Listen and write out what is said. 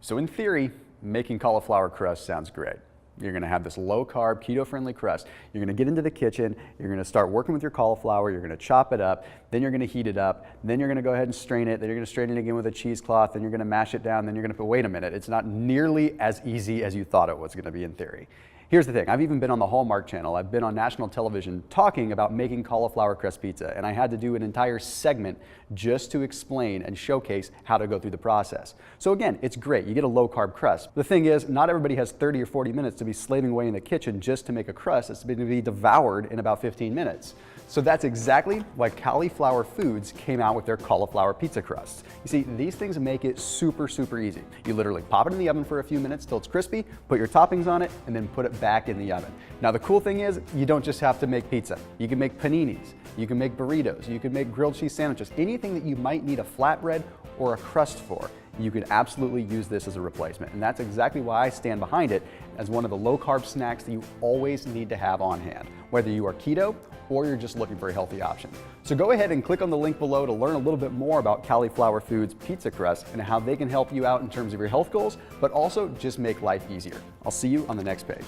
So in theory, making cauliflower crust sounds great. You're going to have this low-carb, keto-friendly crust. You're going to get into the kitchen. You're going to start working with your cauliflower. You're going to chop it up. Then you're going to heat it up. Then you're going to go ahead and strain it. Then you're going to strain it again with a cheesecloth. Then you're going to mash it down. Then you're going to wait a minute. It's not nearly as easy as you thought it was going to be in theory. Here's the thing. I've even been on the Hallmark Channel. I've been on national television talking about making cauliflower crust pizza, and I had to do an entire segment just to explain and showcase how to go through the process. So again, it's great. You get a low-carb crust. The thing is, not everybody has 30 or 40 minutes to be slaving away in the kitchen just to make a crust. It's going to be devoured in about 15 minutes. So that's exactly why Cali'flour Foods came out with their cauliflower pizza crusts. You see, these things make it super, super easy. You literally pop it in the oven for a few minutes till it's crispy, put your toppings on it, and then put it back in the oven. Now the cool thing is, you don't just have to make pizza. You can make paninis, you can make burritos, you can make grilled cheese sandwiches, anything that you might need a flatbread or a crust for. You can absolutely use this as a replacement. And that's exactly why I stand behind it as one of the low-carb snacks that you always need to have on hand, whether you are keto or you're just looking for a healthy option. So go ahead and click on the link below to learn a little bit more about Cali'flour Foods pizza crust and how they can help you out in terms of your health goals, but also just make life easier. I'll see you on the next page.